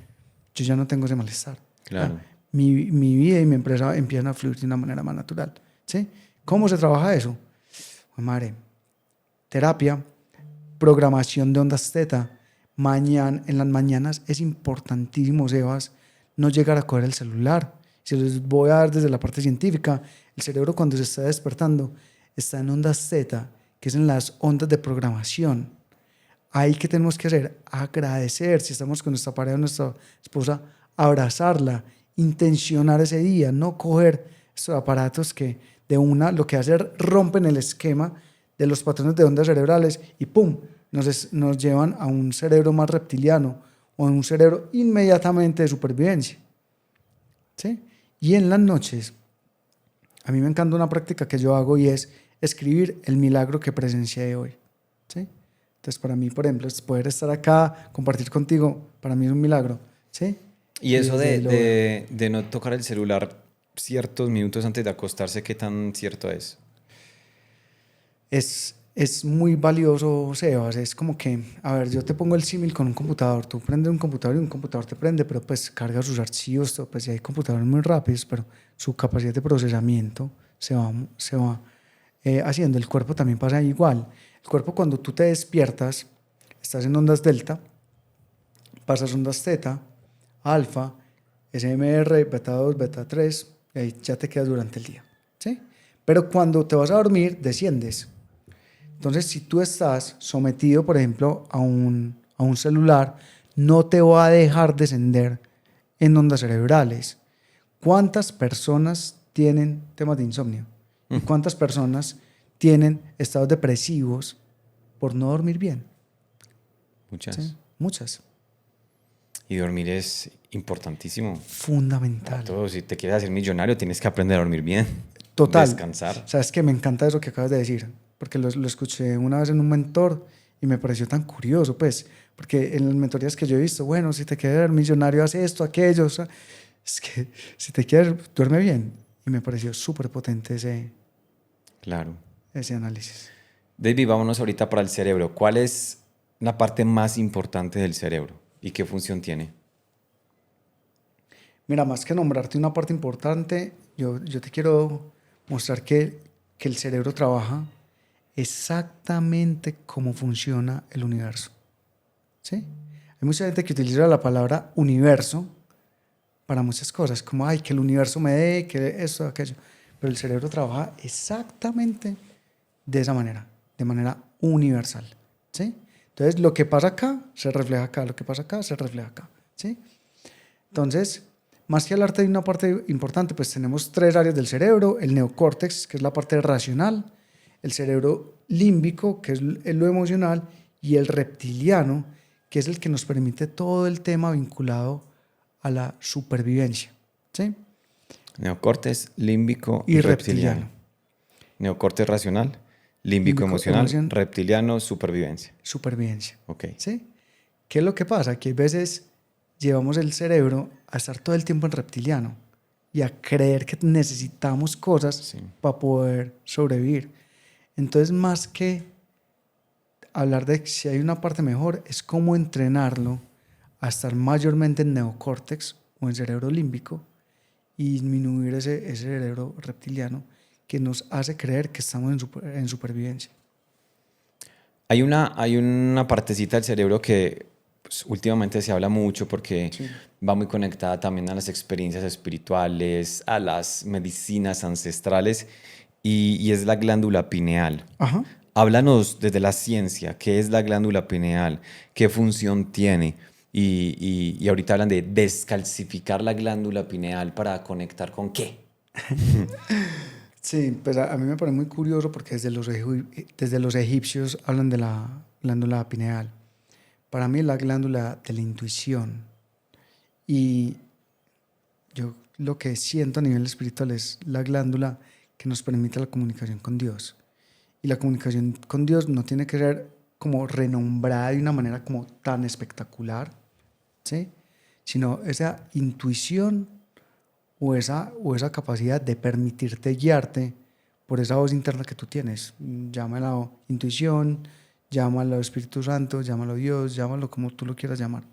yo ya no tengo ese malestar. Claro. O sea, mi vida y mi empresa empiezan a fluir de una manera más natural. ¿Sí? ¿Cómo se trabaja eso? Pues, madre, terapia, programación de ondas teta. En las mañanas es importantísimo, Sebas, no llegar a coger el celular. Si les voy a dar desde la parte científica, el cerebro cuando se está despertando está en ondas teta, que es en las ondas de programación. Ahí, ¿qué tenemos que hacer? Agradecer. Si estamos con nuestra pareja o nuestra esposa, abrazarla, intencionar ese día, no coger estos aparatos que de una lo que hacen rompen el esquema de los patrones de ondas cerebrales y ¡pum! Nos llevan a un cerebro más reptiliano o a un cerebro inmediatamente de supervivencia. ¿Sí? Y en las noches, a mí me encanta una práctica que yo hago y es escribir el milagro que presencié hoy. ¿Sí? Entonces, para mí, por ejemplo, poder estar acá, compartir contigo, para mí es un milagro. ¿Sí? Y eso de no tocar el celular ciertos minutos antes de acostarse, ¿qué tan cierto es? Es muy valioso, Sebas. Es como que, a ver, yo te pongo el símil con un computador. Tú prendes un computador y un computador te prende, pero pues carga sus archivos, todo, pues ya hay computadores muy rápidos, pero su capacidad de procesamiento se va haciendo. El cuerpo también pasa igual. El cuerpo cuando tú te despiertas, estás en ondas delta, pasas ondas teta, alfa, SMR, beta 2, beta 3, y ahí ya te quedas durante el día. ¿Sí? Pero cuando te vas a dormir, desciendes. Entonces, si tú estás sometido, por ejemplo, a un celular, no te va a dejar descender en ondas cerebrales. ¿Cuántas personas tienen temas de insomnio? ¿Y cuántas personas tienen estados depresivos por no dormir bien? Muchas. ¿Sí? Muchas. Y dormir es importantísimo. Fundamental. Todo, si te quieres hacer millonario, tienes que aprender a dormir bien. Total. Descansar. Sabes que me encanta eso que acabas de decir, porque lo escuché una vez en un mentor y me pareció tan curioso, pues, porque en las mentorías que yo he visto, bueno, si te quieres ser millonario, haz esto, aquello, o sea, es que si te quieres, duerme bien. Y me pareció súper potente Claro. ese análisis. David, vámonos ahorita para el cerebro. ¿Cuál es la parte más importante del cerebro y qué función tiene? Mira, más que nombrarte una parte importante, yo te quiero mostrar que el cerebro trabaja exactamente como funciona el universo. ¿Sí? Hay mucha gente que utiliza la palabra universo para muchas cosas, como, ay, que el universo me dé, que esto, aquello. Pero el cerebro trabaja exactamente de esa manera, de manera universal. ¿Sí? Entonces, lo que pasa acá se refleja acá, lo que pasa acá se refleja acá. ¿Sí? Entonces, más que hablarte de una parte importante, pues tenemos 3 áreas del cerebro: el neocórtex, que es la parte racional; el cerebro límbico, que es lo emocional; y el reptiliano, que es el que nos permite todo el tema vinculado a la supervivencia. ¿Sí? Neocortes, límbico Y y reptiliano. Neocortes racional, límbico emocional, reptiliano, supervivencia. Supervivencia. Ok. ¿Sí? ¿Qué es lo que pasa? Que a veces llevamos el cerebro a estar todo el tiempo en reptiliano y a creer que necesitamos cosas para poder sobrevivir. Entonces, más que hablar de si hay una parte mejor, es cómo entrenarlo a estar mayormente en neocórtex o en cerebro límbico y disminuir ese cerebro reptiliano que nos hace creer que estamos en supervivencia. Hay una partecita del cerebro que pues, últimamente se habla mucho porque va muy conectada también a las experiencias espirituales, a las medicinas ancestrales y es la glándula pineal. Ajá. Háblanos desde la ciencia, ¿qué es la glándula pineal? ¿Qué función tiene? Y ahorita hablan de descalcificar la glándula pineal para conectar con qué. Sí, pues a mí me parece muy curioso porque desde los egipcios hablan de la glándula pineal. Para mí es la glándula de la intuición. Y yo lo que siento a nivel espiritual es la glándula que nos permite la comunicación con Dios. Y la comunicación con Dios no tiene que ser como renombrada de una manera como tan espectacular, ¿sí? Sino esa intuición o esa capacidad de permitirte guiarte por esa voz interna que tú tienes. Llámalo intuición, llámalo Espíritu Santo, llámalo Dios, llámalo como tú lo quieras llamar.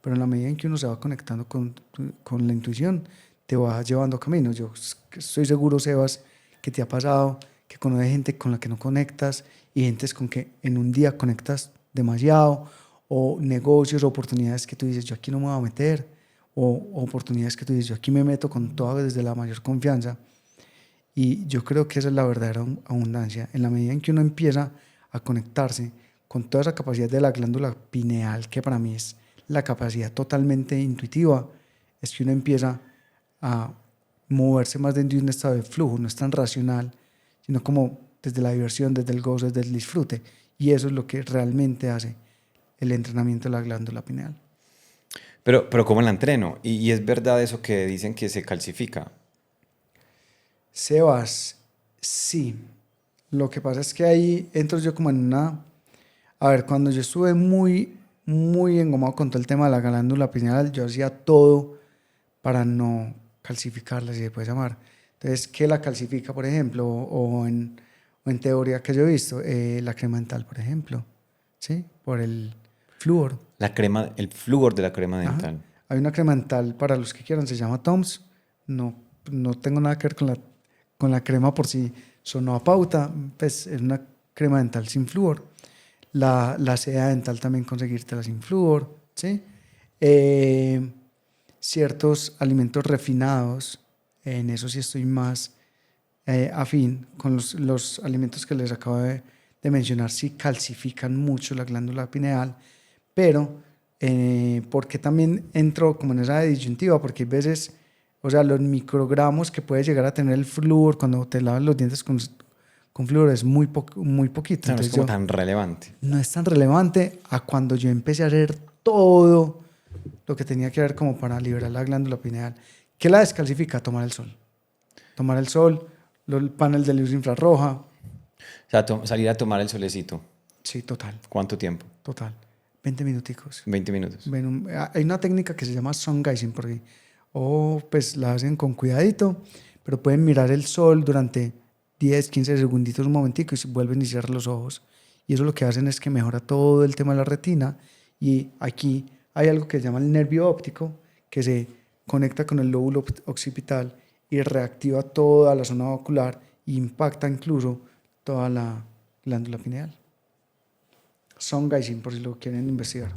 Pero en la medida en que uno se va conectando con la intuición, te va llevando caminos. Yo estoy seguro, Sebas, que te ha pasado que conoces gente con la que no conectas y gentes con que en un día conectas demasiado, o negocios o oportunidades que tú dices, yo aquí no me voy a meter, o oportunidades que tú dices, yo aquí me meto con todo desde la mayor confianza. Y yo creo que esa es la verdadera abundancia. En la medida en que uno empieza a conectarse con toda esa capacidad de la glándula pineal, que para mí es la capacidad totalmente intuitiva, es que uno empieza a moverse más dentro de un estado de flujo, no es tan racional, sino como desde la diversión, desde el gozo, desde el disfrute. Y eso es lo que realmente hace el entrenamiento de la glándula pineal. Pero ¿cómo la entreno? Y es verdad eso que dicen que se calcifica. Sebas, sí. Lo que pasa es que ahí entro yo como en una... A ver, cuando yo estuve muy engomado con todo el tema de la glándula pineal, yo hacía todo para no calcificarla, si se puede llamar. Entonces, ¿qué la calcifica, por ejemplo? O en teoría que yo he visto, la crema dental, por ejemplo, ¿sí? Por el flúor. La crema, el flúor de la crema Ajá. dental. Hay una crema dental para los que quieran, se llama Toms. No, no tengo nada que ver con la crema por si sonó a pauta, pues es una crema dental sin flúor. La seda dental también conseguírtela sin flúor, ¿sí? Eh, Ciertos alimentos refinados, en eso sí estoy más afín con los alimentos que les acabo de mencionar, sí calcifican mucho la glándula pineal, pero porque también entro como en esa disyuntiva, porque hay veces, o sea, los microgramos que puede llegar a tener el flúor cuando te lavas los dientes con flúor es muy O poquito, sea, no es entonces como yo tan relevante. no es tan relevante a cuando yo empecé a hacer todo lo que tenía que ver como para liberar la glándula pineal. ¿Qué la descalcifica? Tomar el sol. Tomar el sol, el panel de luz infrarroja. O sea, salir a tomar el solecito. Sí, total, ¿Cuánto tiempo? total. 20 minuticos. 20 minutos. Hay una técnica que se llama sun gazing, porque pues la hacen con cuidadito, pero pueden mirar el sol durante 10, 15 segunditos, un momentico, y vuelven y cierran los ojos. Y eso lo que hacen es que mejora todo el tema de la retina. Y aquí hay algo que se llama el nervio óptico, que se conecta con el lóbulo occipital y reactiva toda la zona ocular e impacta incluso toda la glándula pineal. Sun gazing, por si lo quieren investigar.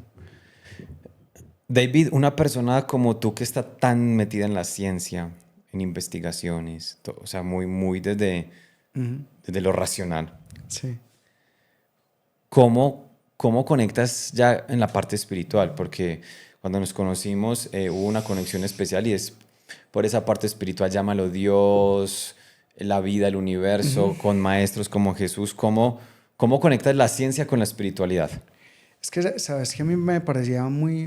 David, una persona como tú que está tan metida en la ciencia, en investigaciones, o sea, muy Ujú. desde lo racional, Sí. ¿cómo conectas ya en la parte espiritual? Porque cuando nos conocimos hubo una conexión especial y es por esa parte espiritual, llámalo Dios, la vida, el Ujú. universo, con maestros como Jesús. ¿Cómo conectas la ciencia con la espiritualidad? Es que, sabes que a mí me ha parecido muy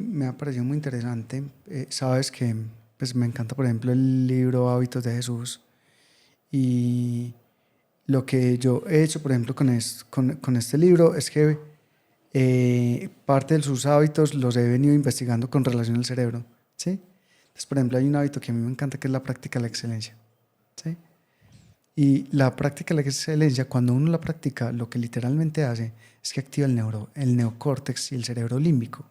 interesante. Sabes que pues, me encanta, por ejemplo, el libro Hábitos de Jesús. Y lo que yo he hecho, por ejemplo, con este libro es que parte de sus hábitos los he venido investigando con relación al cerebro, ¿sí? Entonces, por ejemplo, hay un hábito que a mí me encanta que es la práctica de la excelencia, ¿sí? Y la práctica de la excelencia, cuando uno la practica, lo que literalmente hace es que activa el neocórtex y el cerebro límbico.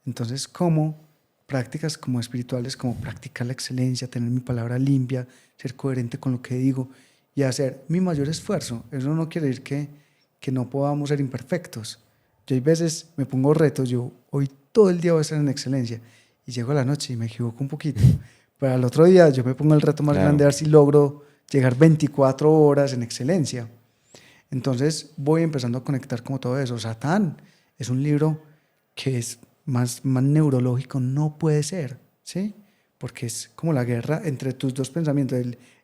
Entonces, como prácticas como espirituales, como practicar la excelencia, tener mi palabra limpia, ser coherente con lo que digo y hacer mi mayor esfuerzo, eso no quiere decir que no podamos ser imperfectos. Yo hay veces me pongo retos, yo hoy todo el día voy a estar en excelencia y llego a la noche y me equivoco un poquito, pero al otro día yo me pongo el reto más grande Claro. a ver si logro llegar 24 horas en excelencia. Entonces voy empezando a conectar como todo eso. Satán es un libro que es más neurológico, no puede ser, ¿sí? porque es como la guerra entre tus dos pensamientos,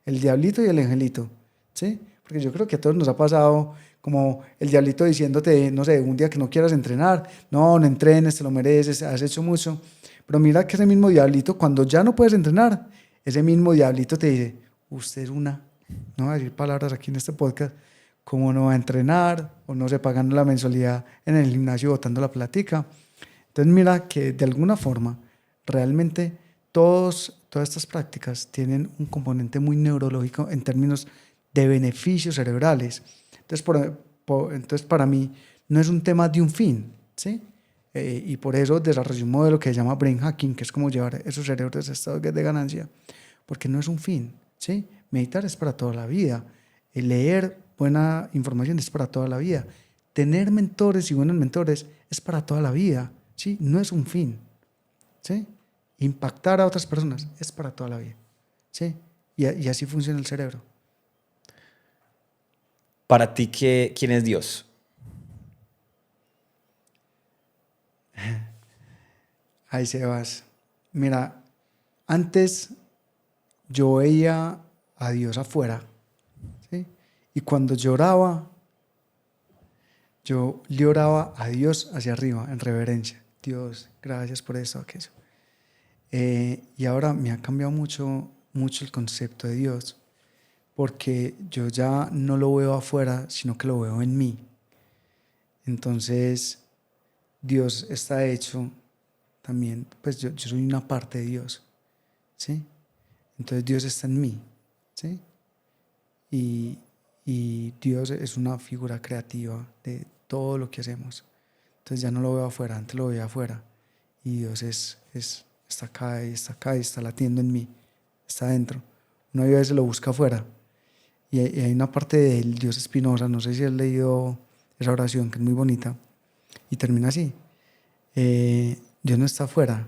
el diablito y el angelito, ¿sí? Porque yo creo que a todos nos ha pasado como el diablito diciéndote, no sé, un día que no quieras entrenar, no entrenes, te lo mereces, has hecho mucho. Pero mira que ese mismo diablito, cuando ya no puedes entrenar, ese mismo diablito te dice, usted es una, no voy a decir palabras aquí en este podcast, como no va a entrenar o no se pagando la mensualidad en el gimnasio botando la platica. Entonces mira que de alguna forma realmente todas estas prácticas tienen un componente muy neurológico en términos de beneficios cerebrales. Entonces, entonces para mí no es un tema de un fin, ¿sí? Y por eso desarrollé un modelo que se llama brain hacking, que es como llevar esos cerebros a estados de ganancia, porque no es un fin, ¿sí? Meditar es para toda la vida, leer buena información es para toda la vida, tener mentores y buenos mentores es para toda la vida, ¿sí? No es un fin, ¿sí? Impactar a otras personas es para toda la vida, ¿sí? Y así funciona el cerebro. Para ti, ¿quién es Dios? Ahí se vas. Mira, antes yo veía a Dios afuera, ¿sí? Y cuando lloraba, yo le oraba a Dios hacia arriba, en reverencia. Dios, gracias por esto, aquello. Y ahora me ha cambiado mucho, mucho el concepto de Dios, porque yo ya no lo veo afuera, sino que lo veo en mí. Entonces, Dios está hecho también, pues yo soy una parte de Dios, ¿sí? Entonces Dios está en mí, ¿sí? Y Dios es una figura creativa de todo lo que hacemos. Entonces ya no lo veo afuera, antes lo veía afuera. Y Dios está acá y está latiendo en mí, está adentro. Uno a veces lo busca afuera. Y hay una parte del Dios Espinosa, no sé si has leído esa oración que es muy bonita, y termina así. Dios no está afuera,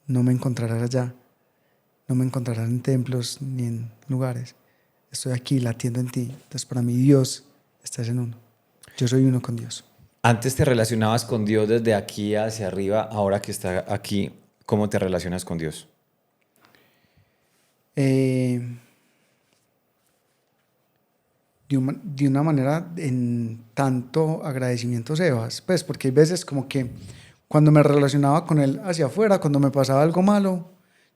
no me encontrarás allá, no me encontrarás en templos ni en lugares. Estoy aquí latiendo en ti. Entonces para mí Dios está en uno. Yo soy uno con Dios. Antes te relacionabas con Dios desde aquí hacia arriba, ahora que está aquí, ¿cómo te relacionas con Dios? Eh, de una manera en tanto agradecimiento, Sebas, pues porque hay veces como que cuando me relacionaba con él hacia afuera, cuando me pasaba algo malo,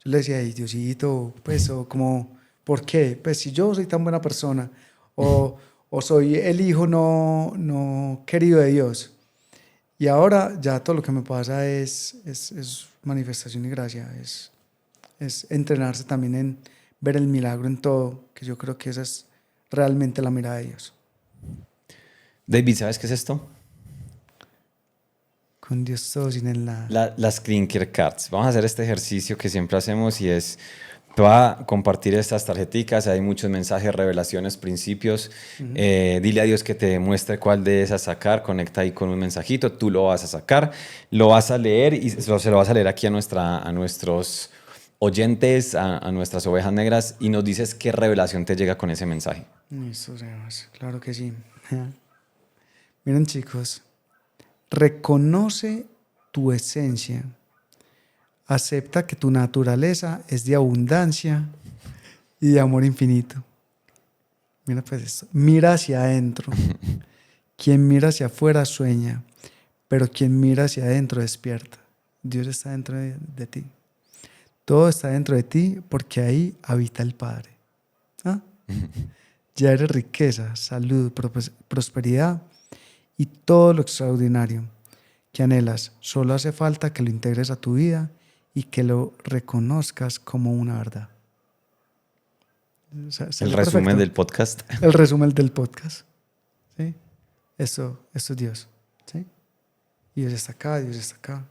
yo le decía, ay Diosito, pues, o como, ¿por qué? Pues si yo soy tan buena persona, o soy el hijo no querido de Dios. Y ahora ya todo lo que me pasa es manifestación y gracia, es entrenarse también en ver el milagro en todo, que yo creo que esa es realmente la mirada de Dios. David, ¿sabes qué es esto? Con Dios todo, sin él nada. Las Clinker Cards. Vamos a hacer este ejercicio que siempre hacemos y es, te voy a compartir estas tarjeticas, hay muchos mensajes, revelaciones, principios. Dile a Dios que te muestre cuál de esas sacar, conecta ahí con un mensajito, tú lo vas a sacar, lo vas a leer y se lo vas a leer aquí a nuestros oyentes, a nuestras ovejas negras y nos dices qué revelación te llega con ese mensaje. Eso, Sebas, claro que sí. Miren, chicos, reconoce tu esencia, acepta que tu naturaleza es de abundancia y de amor infinito. Mira pues esto, mira hacia adentro. Quien mira hacia afuera sueña, pero quien mira hacia adentro despierta. Dios está dentro de ti. Todo está dentro de ti porque ahí habita el Padre. ¿Ah? Ya eres riqueza, salud, prosperidad y todo lo extraordinario que anhelas. Solo hace falta que lo integres a tu vida y que lo reconozcas como una verdad. El resumen del podcast. El resumen del podcast. ¿Sí? Esto es Dios. ¿Sí? Y Dios está acá, Dios está acá.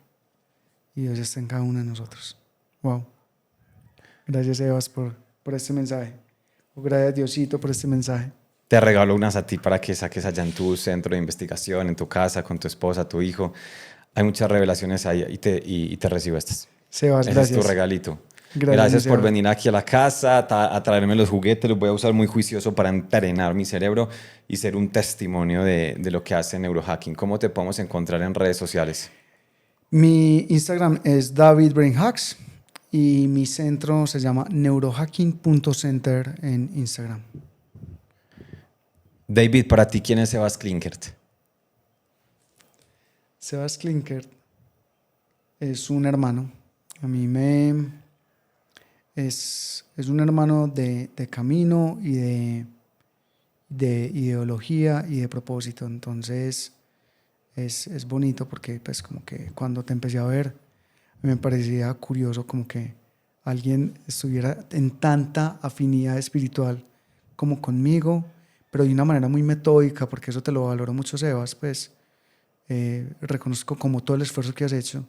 Y Dios está en cada uno de nosotros. Wow. Gracias, Evas, por este mensaje. Gracias, Diosito, por este mensaje. Te regalo unas a ti para que saques allá en tu centro de investigación, en tu casa, con tu esposa, tu hijo. Hay muchas revelaciones ahí y te recibo estas. Sebas, Ese gracias. es tu regalito. Gracias Por Sebas. venir aquí a la casa, a traerme los juguetes. Los voy a usar muy juicioso para entrenar mi cerebro y ser un testimonio de lo que hace neurohacking. ¿Cómo te podemos encontrar en redes sociales? Mi Instagram es David Brain Hacks. Y mi centro se llama neurohacking.center en Instagram. David, para ti, ¿quién es Sebas Klinkert? Sebas Klinkert es un hermano. Es un hermano de camino y de ideología y de propósito. Entonces es bonito porque pues como que cuando te empecé a ver me parecía curioso como que alguien estuviera en tanta afinidad espiritual como conmigo, pero de una manera muy metódica, porque eso te lo valoro mucho, Sebas, pues reconozco como todo el esfuerzo que has hecho.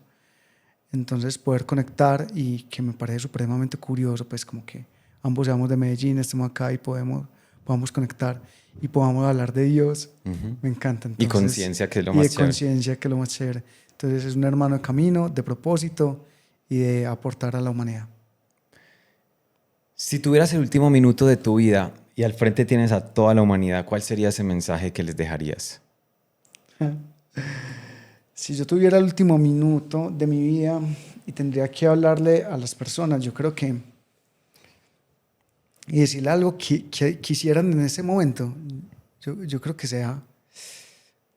Entonces poder conectar y que me parece supremamente curioso, pues como que ambos seamos de Medellín, estemos acá y podamos conectar y podamos hablar de Dios, me encanta. Y Entonces, conciencia, que es lo y más de chévere. conciencia, que es lo más chévere. Entonces es un hermano de camino, de propósito y de aportar a la humanidad. Si tuvieras el último minuto de tu vida y al frente tienes a toda la humanidad, ¿cuál sería ese mensaje que les dejarías? Si yo tuviera el último minuto de mi vida y tendría que hablarle a las personas, yo creo que y decirle algo que quisieran en ese momento, yo creo que sea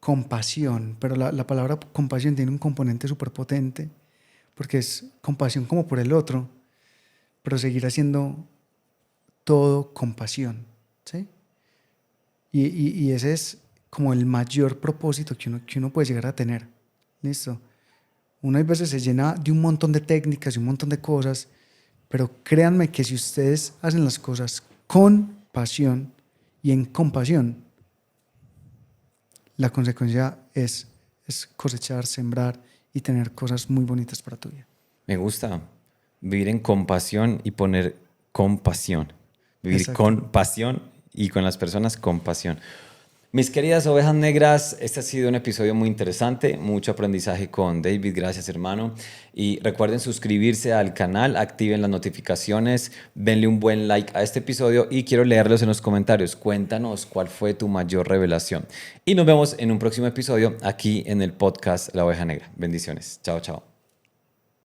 compasión, pero la palabra compasión tiene un componente súper potente, porque es compasión como por el otro, pero seguir haciendo todo con pasión, ¿sí? Y ese es como el mayor propósito que uno puede llegar a tener, ¿listo? Uno a veces se llena de un montón de técnicas y un montón de cosas, pero créanme que si ustedes hacen las cosas con pasión y en compasión, la consecuencia es cosechar, sembrar y tener cosas muy bonitas para tu vida. Me gusta vivir en compasión y poner compasión. Vivir Exacto. con pasión y con las personas con pasión. Mis queridas ovejas negras, este ha sido un episodio muy interesante, mucho aprendizaje con David, gracias hermano. Y recuerden suscribirse al canal, activen las notificaciones, denle un buen like a este episodio y quiero leerlos en los comentarios. Cuéntanos cuál fue tu mayor revelación. Y nos vemos en un próximo episodio aquí en el podcast La Oveja Negra. Bendiciones. Chao, chao.